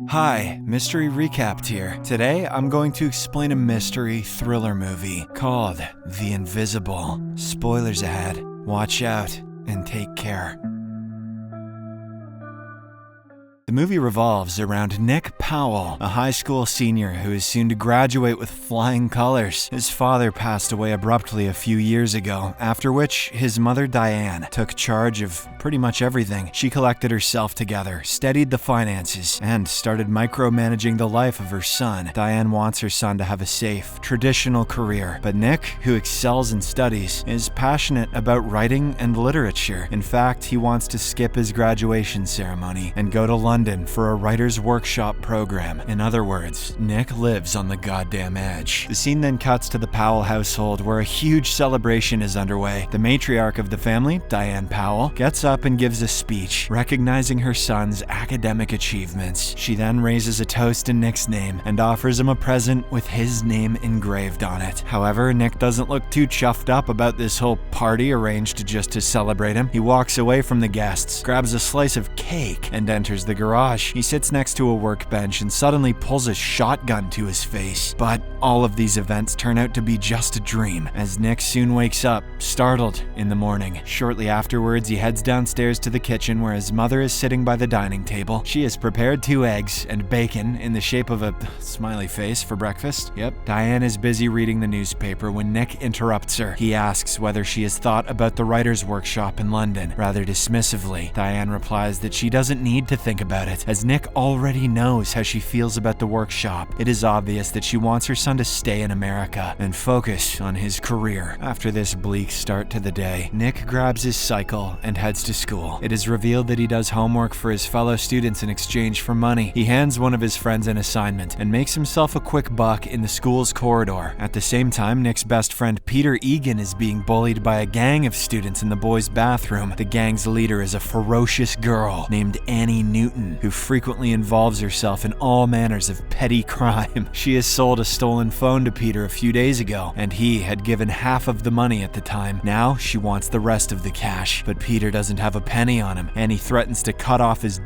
Hi, Mystery Recapped here. Today, I'm going to explain a mystery thriller movie called The Invisible. Spoilers ahead. Watch out and take care. The movie revolves around Nick Powell, a high school senior who is soon to graduate with flying colors. His father passed away abruptly a few years ago, after which his mother Diane took charge of pretty much everything. She collected herself together, steadied the finances, and started micromanaging the life of her son. Diane wants her son to have a safe, traditional career, but Nick, who excels in studies, is passionate about writing and literature. In fact, he wants to skip his graduation ceremony and go to London for a writer's workshop program. In other words, Nick lives on the goddamn edge. The scene then cuts to the Powell household where a huge celebration is underway. The matriarch of the family, Diane Powell, gets up and gives a speech recognizing her son's academic achievements. She then raises a toast in Nick's name and offers him a present with his name engraved on it. However, Nick doesn't look too chuffed up about this whole party arranged just to celebrate him. He walks away from the guests, grabs a slice of cake, and enters the garage. He sits next to a workbench and suddenly pulls a shotgun to his face. But all of these events turn out to be just a dream, as Nick soon wakes up, startled, in the morning. Shortly afterwards, he heads downstairs to the kitchen where his mother is sitting by the dining table. She has prepared 2 eggs and bacon in the shape of a smiley face for breakfast. Yep. Diane is busy reading the newspaper when Nick interrupts her. He asks whether she has thought about the writer's workshop in London. Rather dismissively, Diane replies that she doesn't need to think about it, as Nick already knows how she feels about the workshop. It is obvious that she wants her son to stay in America and focus on his career. After this bleak start to the day, Nick grabs his cycle and heads to school. It is revealed that he does homework for his fellow students in exchange for money. He hands one of his friends an assignment and makes himself a quick buck in the school's corridor. At the same time, Nick's best friend Peter Egan is being bullied by a gang of students in the boys' bathroom. The gang's leader is a ferocious girl named Annie Newton, who frequently involves herself in all manners of petty crime. She has sold a stolen phone to Peter a few days ago, and he had given half of the money at the time. Now she wants the rest of the cash, but Peter doesn't have a penny on him, and he threatens to cut off his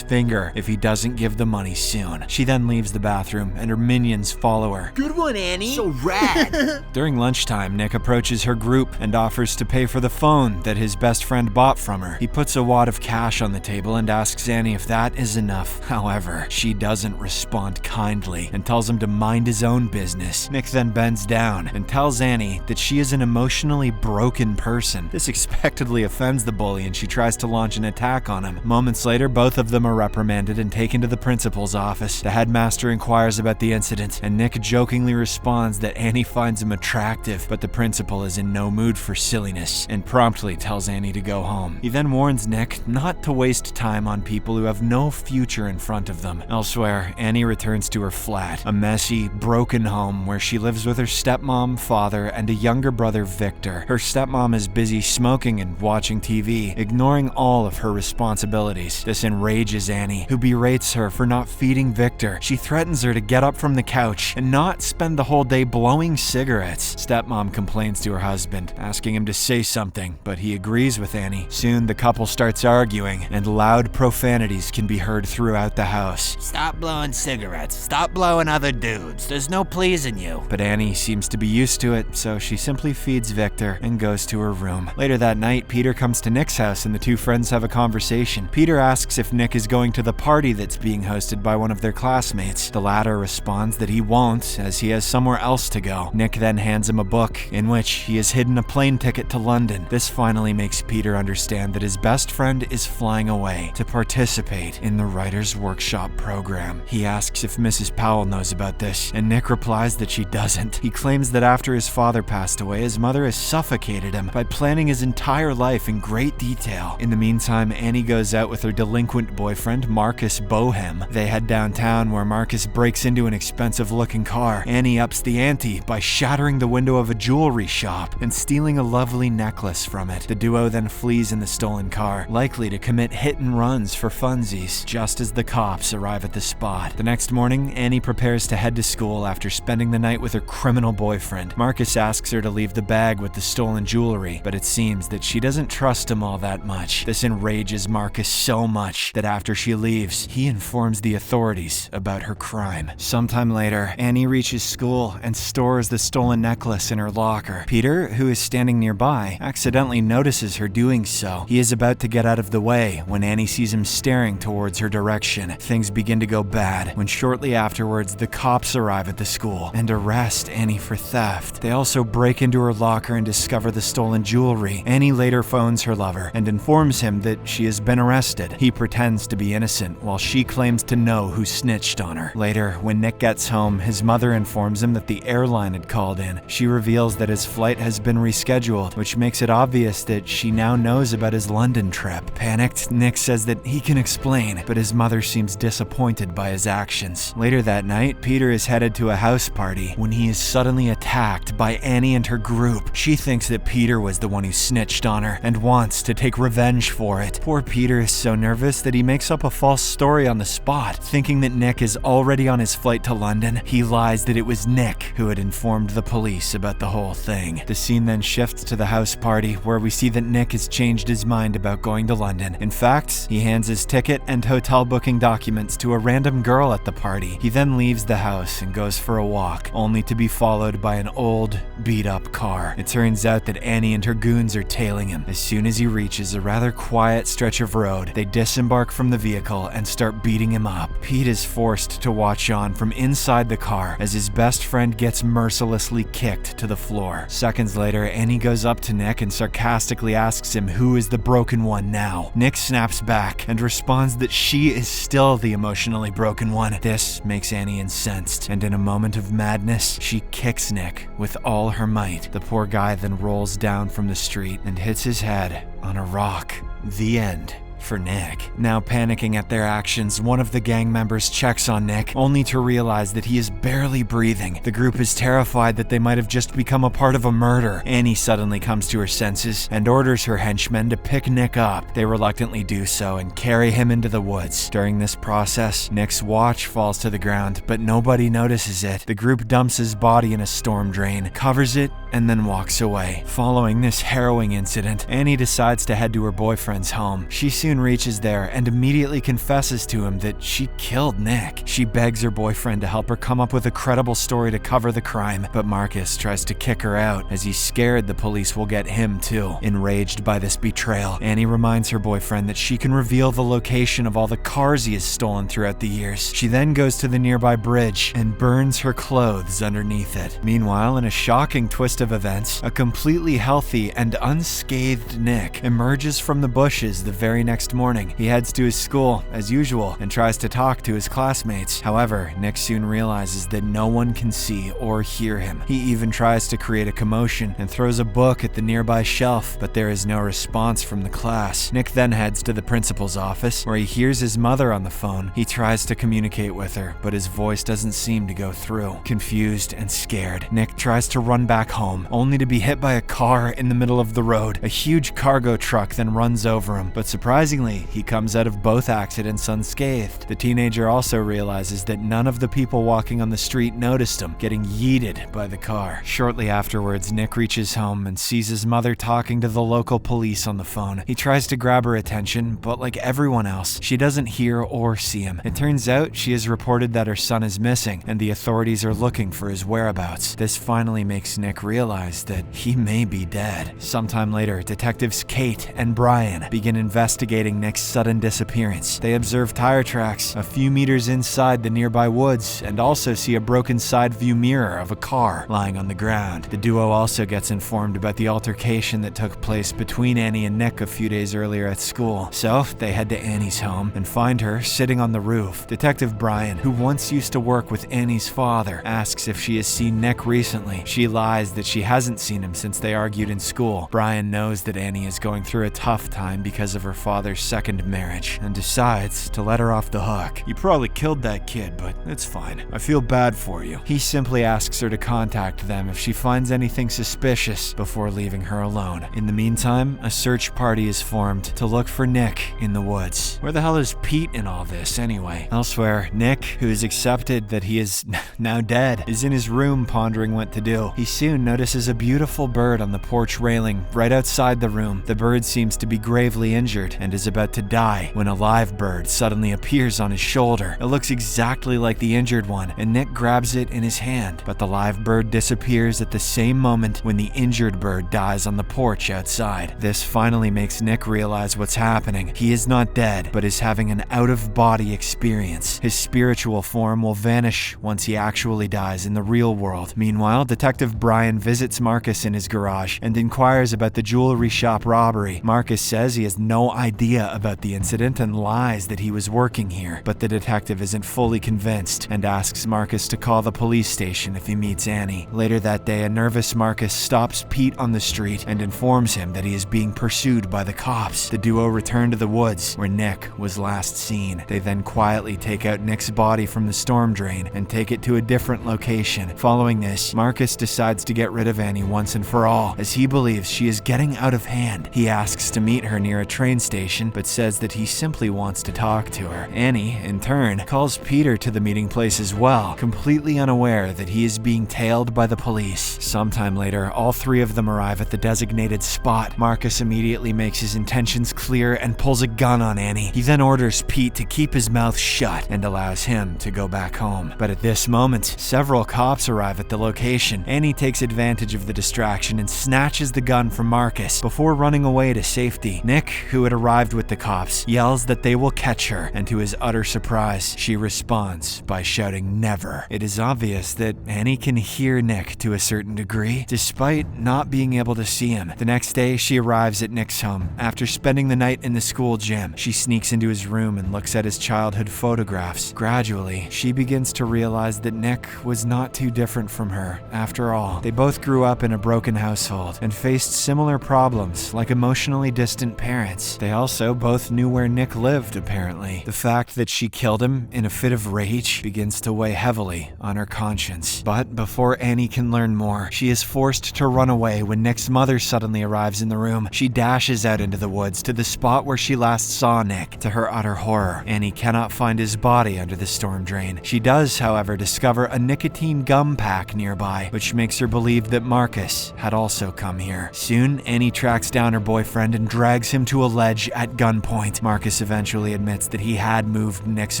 finger if he doesn't give the money soon. She then leaves the bathroom, and her minions follow her. Good one, Annie. So rad. During lunchtime, Nick approaches her group and offers to pay for the phone that his best friend bought from her. He puts a wad of cash on the table and asks Annie if that is enough. However, she doesn't respond kindly and tells him to mind his own business. Nick then bends down and tells Annie that she is an emotionally broken person. This expectedly offends the bully, and she tries to launch an attack on him. Moments later, both of them are reprimanded and taken to the principal's office. The headmaster inquires about the incident, and Nick jokingly responds that Annie finds him attractive, but the principal is in no mood for silliness and promptly tells Annie to go home. He then warns Nick not to waste time on people who have no future in front of them. Elsewhere, Annie returns to her flat, a messy, broken home where she lives with her stepmom, father, and a younger brother, Victor. Her stepmom is busy smoking and watching TV, ignoring all of her responsibilities. This enrages Annie, who berates her for not feeding Victor. She threatens her to get up from the couch and not spend the whole day blowing cigarettes. Stepmom complains to her husband, asking him to say something, but he agrees with Annie. Soon, the couple starts arguing, and loud profanities can be heard throughout the house. Stop blowing cigarettes. Stop blowing other dudes. There's no pleasing you. But Annie seems to be used to it, so she simply feeds Victor and goes to her room. Later that night, Peter comes to Nick's house and the two friends have a conversation. Peter asks if Nick is going to the party that's being hosted by one of their classmates. The latter responds that he won't, as he has somewhere else to go. Nick then hands him a book in which he has hidden a plane ticket to London. This finally makes Peter understand that his best friend is flying away to participate in the writer's workshop program. He asks if Mrs. Powell knows about this, and Nick replies that she doesn't. He claims that after his father passed away, his mother has suffocated him by planning his entire life in great detail. In the meantime, Annie goes out with her delinquent boyfriend, Marcus Bohem. They head downtown where Marcus breaks into an expensive-looking car. Annie ups the ante by shattering the window of a jewelry shop and stealing a lovely necklace from it. The duo then flees in the stolen car, likely to commit hit and runs for funsies just as the cops arrive at the spot. The next morning, Annie prepares to head to school after spending the night with her criminal boyfriend. Marcus asks her to leave the bag with the stolen jewelry, but it seems that she doesn't trust him all that much. This enrages Marcus so much that after she leaves, he informs the authorities about her crime. Sometime later, Annie reaches school and stores the stolen necklace in her locker. Peter, who is standing nearby, accidentally notices her doing so. He is about to get out of the way when Annie sees him staring towards her direction. Things begin to go bad when shortly afterwards the cops arrive at the school and arrest Annie for theft. They also break into her locker and discover the stolen jewelry. Annie later phones her lover and informs him that she has been arrested. He pretends to be innocent while she claims to know who snitched on her. Later, when Nick gets home, his mother informs him that the airline had called in. She reveals that his flight has been rescheduled, which makes it obvious that she now knows about his London trip. Panicked, Nick says that he can explain, but his mother seems disappointed by his actions. Later that night, Peter is headed to a house party when he is suddenly attacked by Annie and her group. She thinks that Peter was the one who snitched on her and wants to take revenge for it. Poor Peter is so nervous that he makes up a false story on the spot. Thinking that Nick is already on his flight to London, he lies that it was Nick who had informed the police about the whole thing. The scene then shifts to the house party where we see that Nick has changed his mind about going to London. In fact, he hands his ticket and hotel booking documents to a random girl at the party. He then leaves the house and goes for a walk, only to be followed by an old, beat-up car. It turns out that Annie and her goons are tailing him. As soon as he reaches a rather quiet stretch of road, they disembark from the vehicle and start beating him up. Pete is forced to watch on from inside the car as his best friend gets mercilessly kicked to the floor. Seconds later, Annie goes up to Nick and sarcastically asks him who is the broken one now. Nick snaps back and responds that she is still the emotionally broken one. This makes Annie incensed, and in a moment of madness, she kicks Nick with all her might. The poor guy then rolls down from the street and hits his head on a rock. The end. For Nick. Now panicking at their actions, one of the gang members checks on Nick, only to realize that he is barely breathing. The group is terrified that they might have just become a part of a murder. Annie suddenly comes to her senses and orders her henchmen to pick Nick up. They reluctantly do so and carry him into the woods. During this process, Nick's watch falls to the ground, but nobody notices it. The group dumps his body in a storm drain, covers it, and then walks away. Following this harrowing incident, Annie decides to head to her boyfriend's home. She soon reaches there and immediately confesses to him that she killed Nick. She begs her boyfriend to help her come up with a credible story to cover the crime, but Marcus tries to kick her out as he's scared the police will get him too. Enraged by this betrayal, Annie reminds her boyfriend that she can reveal the location of all the cars he has stolen throughout the years. She then goes to the nearby bridge and burns her clothes underneath it. Meanwhile, in a shocking twist of events, a completely healthy and unscathed Nick emerges from the bushes the very next morning. He heads to his school, as usual, and tries to talk to his classmates. However, Nick soon realizes that no one can see or hear him. He even tries to create a commotion and throws a book at the nearby shelf, but there is no response from the class. Nick then heads to the principal's office, where he hears his mother on the phone. He tries to communicate with her, but his voice doesn't seem to go through. Confused and scared, Nick tries to run back home, only to be hit by a car in the middle of the road. A huge cargo truck then runs over him, but surprisingly, he comes out of both accidents unscathed. The teenager also realizes that none of the people walking on the street noticed him getting yeeted by the car. Shortly afterwards, Nick reaches home and sees his mother talking to the local police on the phone. He tries to grab her attention, but like everyone else, she doesn't hear or see him. It turns out she has reported that her son is missing, and the authorities are looking for his whereabouts. This finally makes Nick realize that he may be dead. Sometime later, detectives Kate and Brian begin investigating Nick's sudden disappearance. They observe tire tracks a few meters inside the nearby woods and also see a broken side view mirror of a car lying on the ground. The duo also gets informed about the altercation that took place between Annie and Nick a few days earlier at school. So they head to Annie's home and find her sitting on the roof. Detective Brian, who once used to work with Annie's father, asks if she has seen Nick recently. She lies that she hasn't seen him since they argued in school. Brian knows that Annie is going through a tough time because of her father's father's second marriage and decides to let her off the hook. "You probably killed that kid, but it's fine. I feel bad for you." He simply asks her to contact them if she finds anything suspicious before leaving her alone. In the meantime, a search party is formed to look for Nick in the woods. Where the hell is Pete in all this anyway? Elsewhere, Nick, who has accepted that he is now dead, is in his room pondering what to do. He soon notices a beautiful bird on the porch railing right outside the room. The bird seems to be gravely injured and is about to die when a live bird suddenly appears on his shoulder. It looks exactly like the injured one, and Nick grabs it in his hand, but the live bird disappears at the same moment when the injured bird dies on the porch outside. This finally makes Nick realize what's happening. He is not dead, but is having an out-of-body experience. His spiritual form will vanish once he actually dies in the real world. Meanwhile, Detective Brian visits Marcus in his garage and inquires about the jewelry shop robbery. Marcus says he has no idea about the incident and lies that he was working here, but the detective isn't fully convinced and asks Marcus to call the police station if he meets Annie. Later that day, a nervous Marcus stops Pete on the street and informs him that he is being pursued by the cops. The duo return to the woods where Nick was last seen. They then quietly take out Nick's body from the storm drain and take it to a different location. Following this, Marcus decides to get rid of Annie once and for all, as he believes she is getting out of hand. He asks to meet her near a train station, but says that he simply wants to talk to her. Annie, in turn, calls Peter to the meeting place as well, completely unaware that he is being tailed by the police. Sometime later, all three of them arrive at the designated spot. Marcus immediately makes his intentions clear and pulls a gun on Annie. He then orders Pete to keep his mouth shut and allows him to go back home. But at this moment, several cops arrive at the location. Annie takes advantage of the distraction and snatches the gun from Marcus before running away to safety. Nick, who had arrived with the cops, yells that they will catch her, and to his utter surprise, she responds by shouting "never." It is obvious that Annie can hear Nick to a certain degree, despite not being able to see him. The next day, she arrives at Nick's home. After spending the night in the school gym, she sneaks into his room and looks at his childhood photographs. Gradually, she begins to realize that Nick was not too different from her. After all, they both grew up in a broken household and faced similar problems like emotionally distant parents. They also both knew where Nick lived, apparently. The fact that she killed him in a fit of rage begins to weigh heavily on her conscience. But before Annie can learn more, she is forced to run away when Nick's mother suddenly arrives in the room. She dashes out into the woods to the spot where she last saw Nick. To her utter horror, Annie cannot find his body under the storm drain. She does, however, discover a nicotine gum pack nearby, which makes her believe that Marcus had also come here. Soon, Annie tracks down her boyfriend and drags him to a ledge at gunpoint. Marcus eventually admits that he had moved Nick's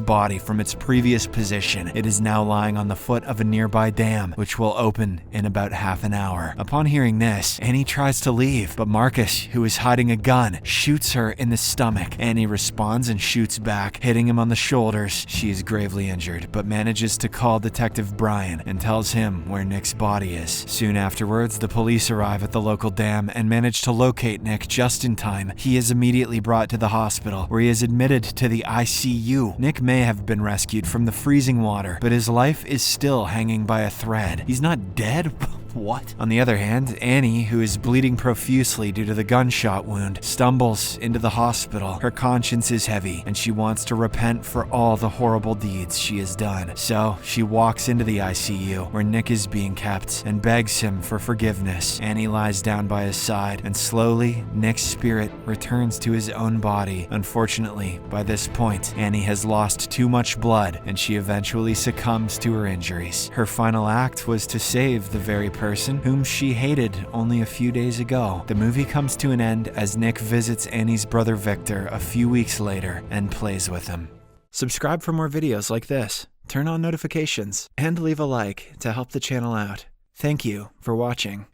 body from its previous position. It is now lying on the foot of a nearby dam, which will open in about half an hour. Upon hearing this, Annie tries to leave, but Marcus, who is hiding a gun, shoots her in the stomach. Annie responds and shoots back, hitting him on the shoulders. She is gravely injured, but manages to call Detective Brian and tells him where Nick's body is. Soon afterwards, the police arrive at the local dam and manage to locate Nick just in time. He is immediately brought to the hospital, where he is admitted to the ICU. Nick may have been rescued from the freezing water, but his life is still hanging by a thread. He's not dead? What? On the other hand, Annie, who is bleeding profusely due to the gunshot wound, stumbles into the hospital. Her conscience is heavy, and she wants to repent for all the horrible deeds she has done. So, she walks into the ICU, where Nick is being kept, and begs him for forgiveness. Annie lies down by his side, and slowly, Nick's spirit returns to his own body. Unfortunately, by this point, Annie has lost too much blood, and she eventually succumbs to her injuries. Her final act was to save the very person whom she hated only a few days ago. The movie comes to an end as Nick visits Annie's brother Victor a few weeks later and plays with him. Subscribe for more videos like this, turn on notifications, and leave a like to help the channel out. Thank you for watching.